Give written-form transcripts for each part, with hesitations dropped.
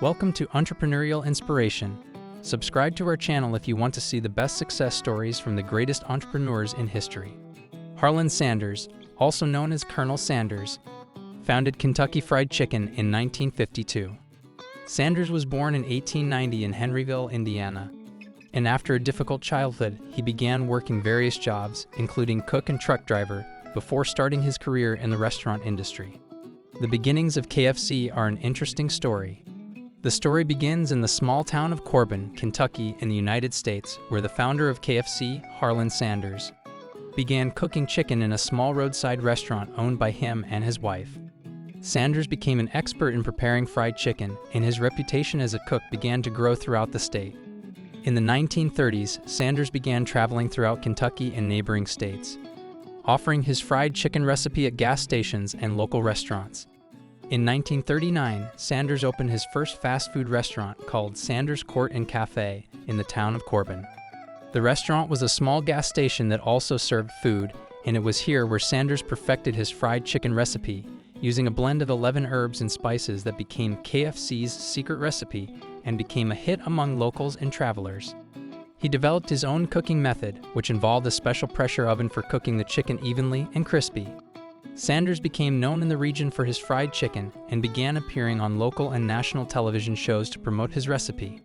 Welcome to Entrepreneurial Inspiration. Subscribe to our channel if you want to see the best success stories from the greatest entrepreneurs in history. Harlan Sanders, also known as Colonel Sanders, founded Kentucky Fried Chicken in 1952. Sanders was born in 1890 in Henryville, Indiana, and after a difficult childhood, he began working various jobs, including cook and truck driver, before starting his career in the restaurant industry. The beginnings of KFC are an interesting story. The story begins in the small town of Corbin, Kentucky, in the United States, where the founder of KFC, Harlan Sanders, began cooking chicken in a small roadside restaurant owned by him and his wife. Sanders became an expert in preparing fried chicken, and his reputation as a cook began to grow throughout the state. In the 1930s, Sanders began traveling throughout Kentucky and neighboring states, offering his fried chicken recipe at gas stations and local restaurants. In 1939, Sanders opened his first fast food restaurant called Sanders Court and Cafe in the town of Corbin. The restaurant was a small gas station that also served food, and it was here where Sanders perfected his fried chicken recipe, using a blend of 11 herbs and spices that became KFC's secret recipe and became a hit among locals and travelers. He developed his own cooking method, which involved a special pressure oven for cooking the chicken evenly and crispy. Sanders became known in the region for his fried chicken and began appearing on local and national television shows to promote his recipe.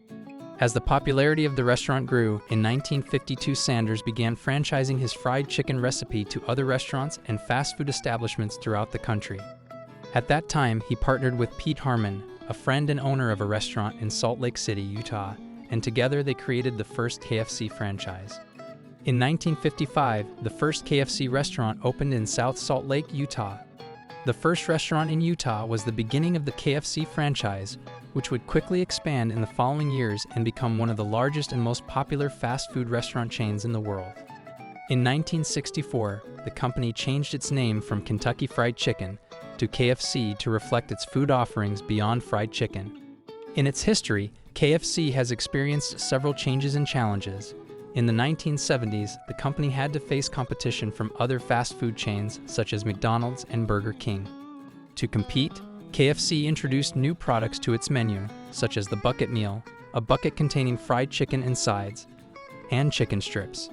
As the popularity of the restaurant grew, in 1952 Sanders began franchising his fried chicken recipe to other restaurants and fast food establishments throughout the country. At that time, he partnered with Pete Harmon, a friend and owner of a restaurant in Salt Lake City, Utah, and together they created the first KFC franchise. In 1955, the first KFC restaurant opened in South Salt Lake, Utah. The first restaurant in Utah was the beginning of the KFC franchise, which would quickly expand in the following years and become one of the largest and most popular fast food restaurant chains in the world. In 1964, the company changed its name from Kentucky Fried Chicken to KFC to reflect its food offerings beyond fried chicken. In its history, KFC has experienced several changes and challenges. In the 1970s, the company had to face competition from other fast food chains such as McDonald's and Burger King. To compete, KFC introduced new products to its menu, such as the bucket meal, a bucket containing fried chicken and sides, and chicken strips.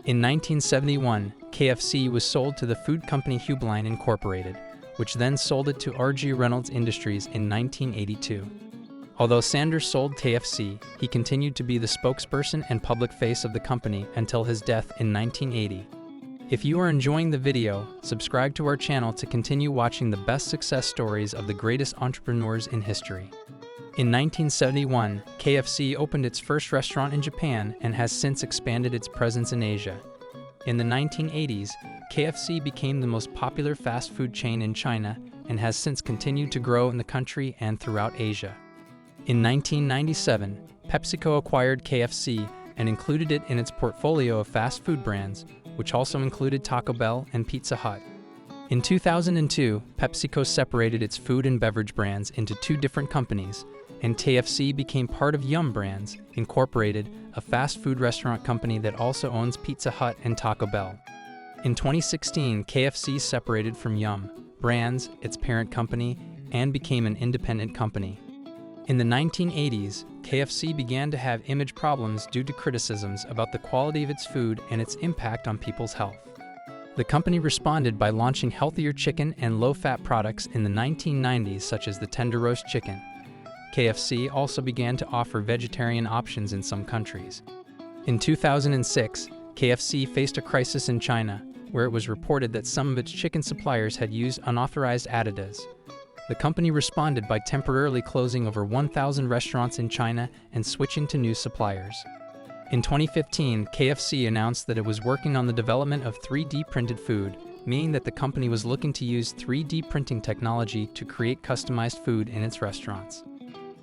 In 1971, KFC was sold to the food company Hubline Incorporated, which then sold it to R.G. Reynolds Industries in 1982. Although Sanders sold KFC, he continued to be the spokesperson and public face of the company until his death in 1980. If you are enjoying the video, subscribe to our channel to continue watching the best success stories of the greatest entrepreneurs in history. In 1971, KFC opened its first restaurant in Japan and has since expanded its presence in Asia. In the 1980s, KFC became the most popular fast food chain in China and has since continued to grow in the country and throughout Asia. In 1997, PepsiCo acquired KFC and included it in its portfolio of fast food brands, which also included Taco Bell and Pizza Hut. In 2002, PepsiCo separated its food and beverage brands into two different companies, and KFC became part of Yum Brands, Incorporated, a fast food restaurant company that also owns Pizza Hut and Taco Bell. In 2016, KFC separated from Yum Brands, its parent company, and became an independent company. In the 1980s, KFC began to have image problems due to criticisms about the quality of its food and its impact on people's health. The company responded by launching healthier chicken and low-fat products in the 1990s, such as the tender roast chicken. KFC also began to offer vegetarian options in some countries. In 2006, KFC faced a crisis in China, where it was reported that some of its chicken suppliers had used unauthorized additives. The company responded by temporarily closing over 1,000 restaurants in China and switching to new suppliers. In 2015, KFC announced that it was working on the development of 3D printed food, meaning that the company was looking to use 3D printing technology to create customized food in its restaurants.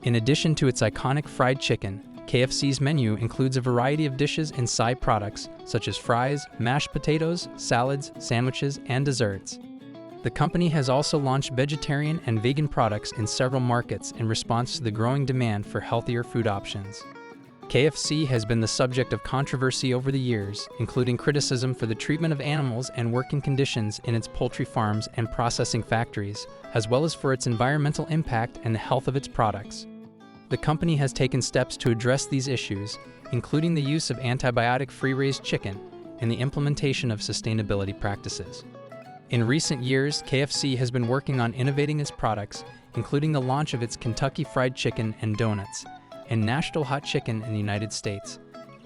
In addition to its iconic fried chicken, KFC's menu includes a variety of dishes and side products such as fries, mashed potatoes, salads, sandwiches, and desserts. The company has also launched vegetarian and vegan products in several markets in response to the growing demand for healthier food options. KFC has been the subject of controversy over the years, including criticism for the treatment of animals and working conditions in its poultry farms and processing factories, as well as for its environmental impact and the health of its products. The company has taken steps to address these issues, including the use of antibiotic-free raised chicken and the implementation of sustainability practices. In recent years, KFC has been working on innovating its products, including the launch of its Kentucky Fried Chicken and Donuts, and Nashville Hot Chicken in the United States,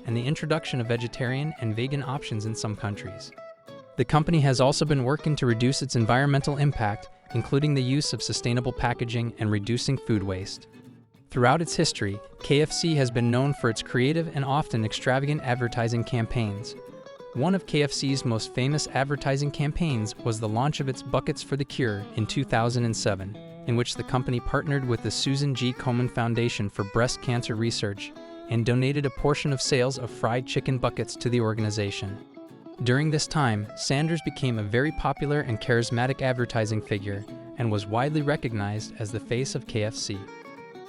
and the introduction of vegetarian and vegan options in some countries. The company has also been working to reduce its environmental impact, including the use of sustainable packaging and reducing food waste. Throughout its history, KFC has been known for its creative and often extravagant advertising campaigns. One of KFC's most famous advertising campaigns was the launch of its Buckets for the Cure in 2007, in which the company partnered with the Susan G. Komen Foundation for Breast Cancer Research and donated a portion of sales of fried chicken buckets to the organization. During this time, Sanders became a very popular and charismatic advertising figure and was widely recognized as the face of KFC.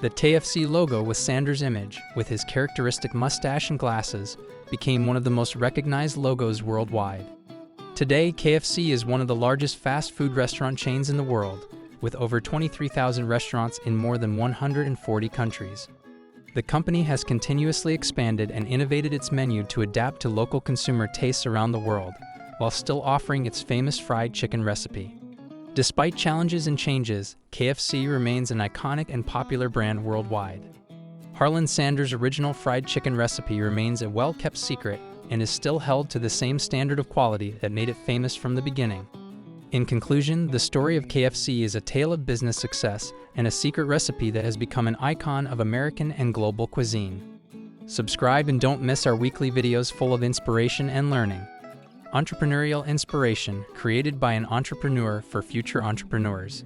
The KFC logo with Sanders' image, with his characteristic mustache and glasses, became one of the most recognized logos worldwide. Today, KFC is one of the largest fast food restaurant chains in the world, with over 23,000 restaurants in more than 140 countries. The company has continuously expanded and innovated its menu to adapt to local consumer tastes around the world, while still offering its famous fried chicken recipe. Despite challenges and changes, KFC remains an iconic and popular brand worldwide. Harlan Sanders' original fried chicken recipe remains a well-kept secret and is still held to the same standard of quality that made it famous from the beginning. In conclusion, the story of KFC is a tale of business success and a secret recipe that has become an icon of American and global cuisine. Subscribe and don't miss our weekly videos full of inspiration and learning. Entrepreneurial inspiration created by an entrepreneur for future entrepreneurs.